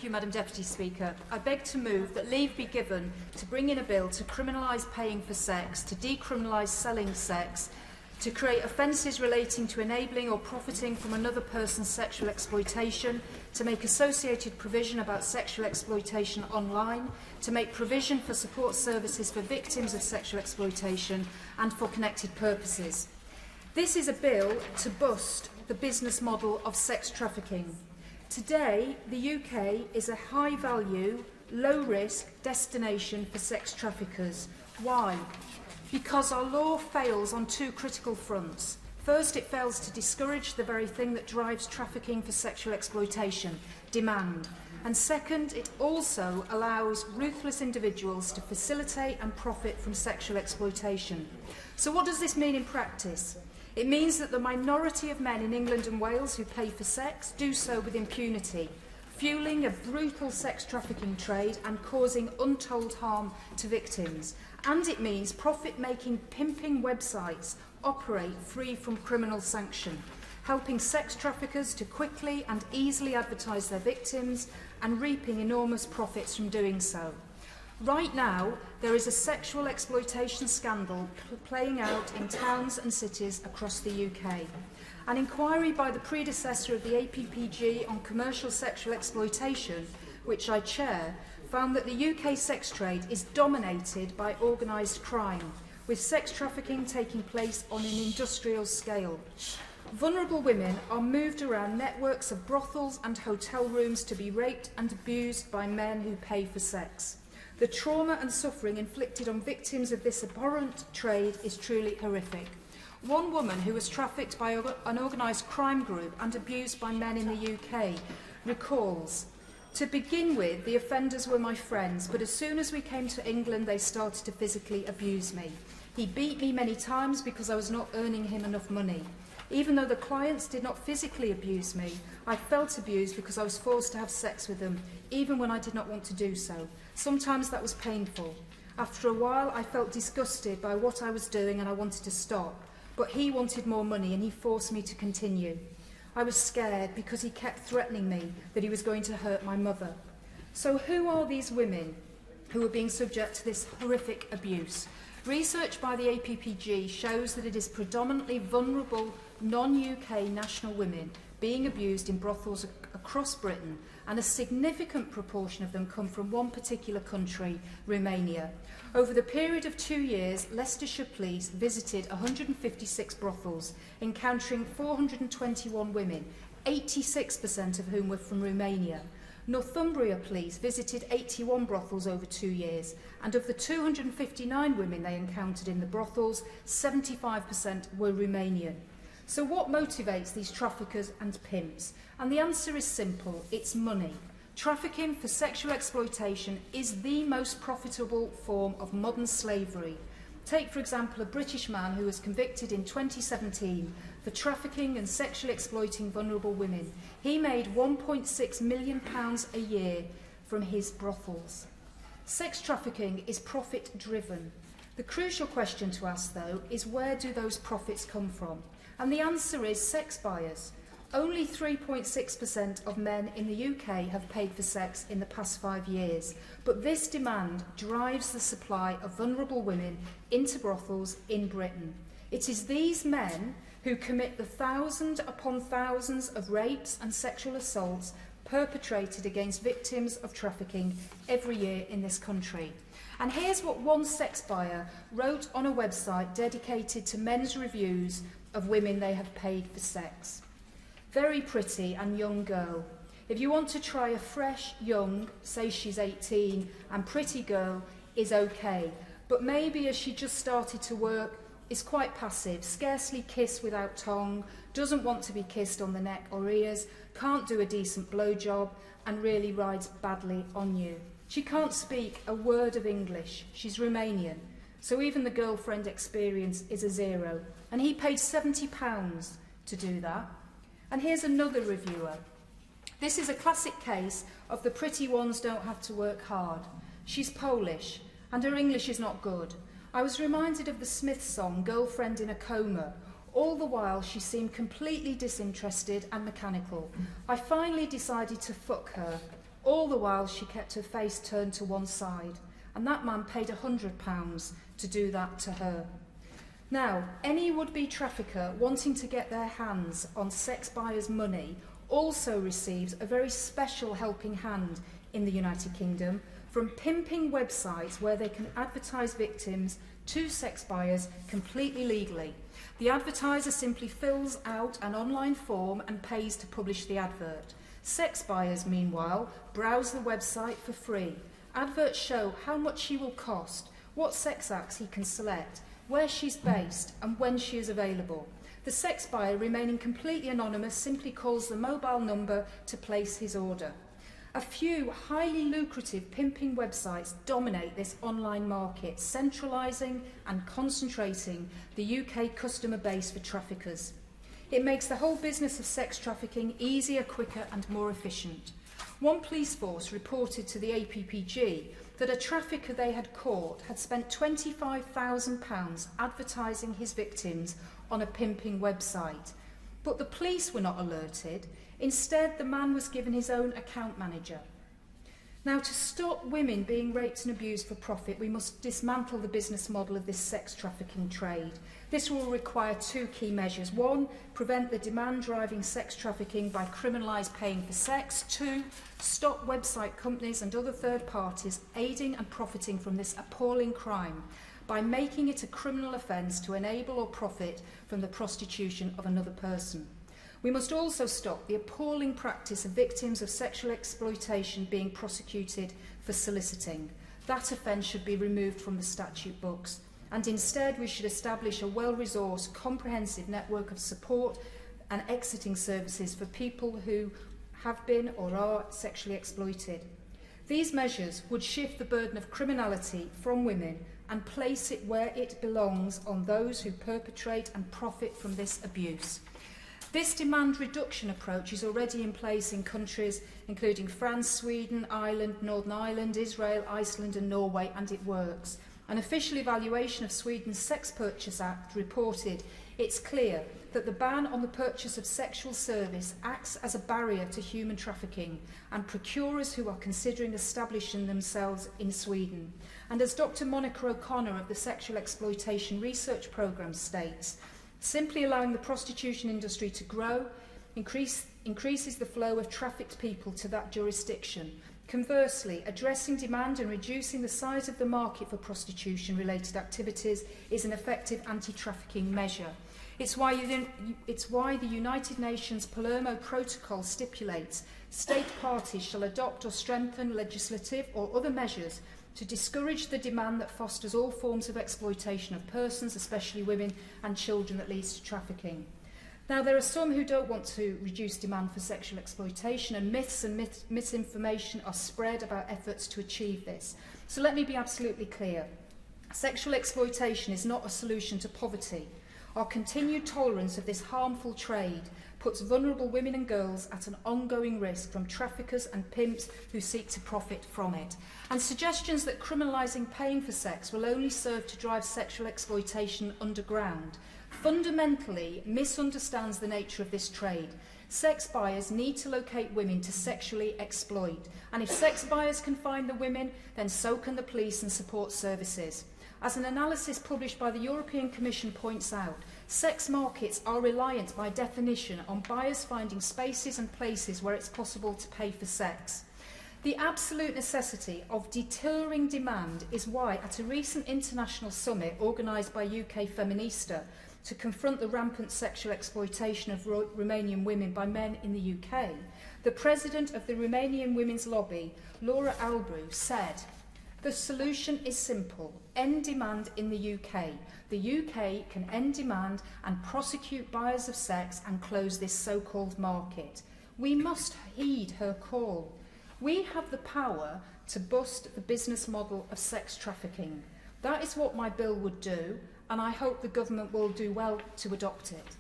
you, Madam Deputy Speaker. I beg to move that leave be given to bring in a bill to criminalise paying for sex, to decriminalise selling sex, to create offences relating to enabling or profiting from another person's sexual exploitation, to make associated provision about sexual exploitation online, to make provision for support services for victims of sexual exploitation and for connected purposes. This is a bill to bust the business model of sex trafficking. Today, the UK is a high-value, low-risk destination for sex traffickers. Why? Because our law fails on two critical fronts. First, it fails to discourage the very thing that drives trafficking for sexual exploitation, demand. And second, it also allows ruthless individuals to facilitate and profit from sexual exploitation. So what does this mean in practice? It means that the minority of men in England and Wales who pay for sex do so with impunity, fueling a brutal sex trafficking trade and causing untold harm to victims. And it means profit-making, pimping websites operate free from criminal sanction, helping sex traffickers to quickly and easily advertise their victims and reaping enormous profits from doing so. Right now, there is a sexual exploitation scandal playing out in towns and cities across the UK. An inquiry by the predecessor of the APPG on commercial sexual exploitation, which I chair, found that the UK sex trade is dominated by organised crime, with sex trafficking taking place on an industrial scale. Vulnerable women are moved around networks of brothels and hotel rooms to be raped and abused by men who pay for sex. The trauma and suffering inflicted on victims of this abhorrent trade is truly horrific. One woman who was trafficked by an organised crime group and abused by men in the UK recalls, "To begin with, the offenders were my friends, but as soon as we came to England, they started to physically abuse me. He beat me many times because I was not earning him enough money. Even though the clients did not physically abuse me, I felt abused because I was forced to have sex with them, even when I did not want to do so. Sometimes that was painful. After a while, I felt disgusted by what I was doing and I wanted to stop. But he wanted more money and he forced me to continue. I was scared because he kept threatening me that he was going to hurt my mother." So who are these women who are being subject to this horrific abuse? Research by the APPG shows that it is predominantly vulnerable non-UK national women being abused in brothels across Britain, and a significant proportion of them come from one particular country, Romania. Over the period of 2 years, Leicestershire Police visited 156 brothels, encountering 421 women, 86% of whom were from Romania. Northumbria Police visited 81 brothels over 2 years, and of the 259 women they encountered in the brothels, 75% were Romanian. So what motivates these traffickers and pimps? And the answer is simple: it's money. Trafficking for sexual exploitation is the most profitable form of modern slavery. Take, for example, a British man who was convicted in 2017 for trafficking and sexually exploiting vulnerable women. He made £1.6 million a year from his brothels. Sex trafficking is profit-driven. The crucial question to ask, though, is where do those profits come from? And the answer is sex buyers. Only 3.6% of men in the UK have paid for sex in the past 5 years, but this demand drives the supply of vulnerable women into brothels in Britain. It is these men who commit the thousands upon thousands of rapes and sexual assaults perpetrated against victims of trafficking every year in this country. And here's what one sex buyer wrote on a website dedicated to men's reviews of women they have paid for sex. "Very pretty and young girl. If you want to try a fresh, young, say she's 18, and pretty girl is okay, but maybe as she just started to work, is quite passive, scarcely kiss without tongue, doesn't want to be kissed on the neck or ears, can't do a decent blowjob, and really rides badly on you. She can't speak a word of English. She's Romanian. So even the girlfriend experience is a zero. And he paid £70 to do that. And here's another reviewer. This is a classic case of the pretty ones don't have to work hard. She's Polish, and her English is not good. I was reminded of the Smiths song, Girlfriend in a Coma. All the while, she seemed completely disinterested and mechanical. I finally decided to fuck her. All the while she kept her face turned to one side, and that man paid £100 to do that to her. Now, any would-be trafficker wanting to get their hands on sex buyers' money also receives a very special helping hand in the United Kingdom from pimping websites where they can advertise victims to sex buyers completely legally. The advertiser simply fills out an online form and pays to publish the advert. Sex buyers, meanwhile, browse the website for free. Adverts show how much she will cost, what sex acts he can select, where she's based and when she is available. The sex buyer, remaining completely anonymous, simply calls the mobile number to place his order. A few highly lucrative pimping websites dominate this online market, centralising and concentrating the UK customer base for traffickers. It makes the whole business of sex trafficking easier, quicker and more efficient. One police force reported to the APPG that a trafficker they had caught had spent £25,000 advertising his victims on a pimping website. But the police were not alerted. Instead, the man was given his own account manager. Now, to stop women being raped and abused for profit, we must dismantle the business model of this sex trafficking trade. This will require two key measures. One, prevent the demand driving sex trafficking by criminalising paying for sex. Two, stop website companies and other third parties aiding and profiting from this appalling crime by making it a criminal offence to enable or profit from the prostitution of another person. We must also stop the appalling practice of victims of sexual exploitation being prosecuted for soliciting. That offence should be removed from the statute books, and instead we should establish a well-resourced, comprehensive network of support and exiting services for people who have been or are sexually exploited. These measures would shift the burden of criminality from women and place it where it belongs, on those who perpetrate and profit from this abuse. This demand reduction approach is already in place in countries including France, Sweden, Ireland, Northern Ireland, Israel, Iceland and Norway, and it works. An official evaluation of Sweden's Sex Purchase Act reported it's clear that the ban on the purchase of sexual service acts as a barrier to human trafficking and procurers who are considering establishing themselves in Sweden. And as Dr. Monica O'Connor of the Sexual Exploitation Research Programme states, simply allowing the prostitution industry to grow increases the flow of trafficked people to that jurisdiction. Conversely, addressing demand and reducing the size of the market for prostitution-related activities is an effective anti-trafficking measure. It's why the United Nations Palermo Protocol stipulates state parties shall adopt or strengthen legislative or other measures to discourage the demand that fosters all forms of exploitation of persons, especially women and children, that leads to trafficking. Now, there are some who don't want to reduce demand for sexual exploitation, and myths and misinformation are spread about efforts to achieve this. So let me be absolutely clear. Sexual exploitation is not a solution to poverty. Our continued tolerance of this harmful trade puts vulnerable women and girls at an ongoing risk from traffickers and pimps who seek to profit from it. And suggestions that criminalising paying for sex will only serve to drive sexual exploitation underground fundamentally misunderstands the nature of this trade. Sex buyers need to locate women to sexually exploit, and if sex buyers can find the women, then so can the police and support services. As an analysis published by the European Commission points out, sex markets are reliant by definition on buyers finding spaces and places where it's possible to pay for sex. The absolute necessity of deterring demand is why, at a recent international summit organised by UK Feminista to confront the rampant sexual exploitation of Romanian women by men in the UK, the president of the Romanian Women's Lobby, Laura Albrew, said, "The solution is simple. End demand in the UK. The UK can end demand and prosecute buyers of sex and close this so-called market." We must heed her call. We have the power to bust the business model of sex trafficking. That is what my bill would do, and I hope the government will do well to adopt it.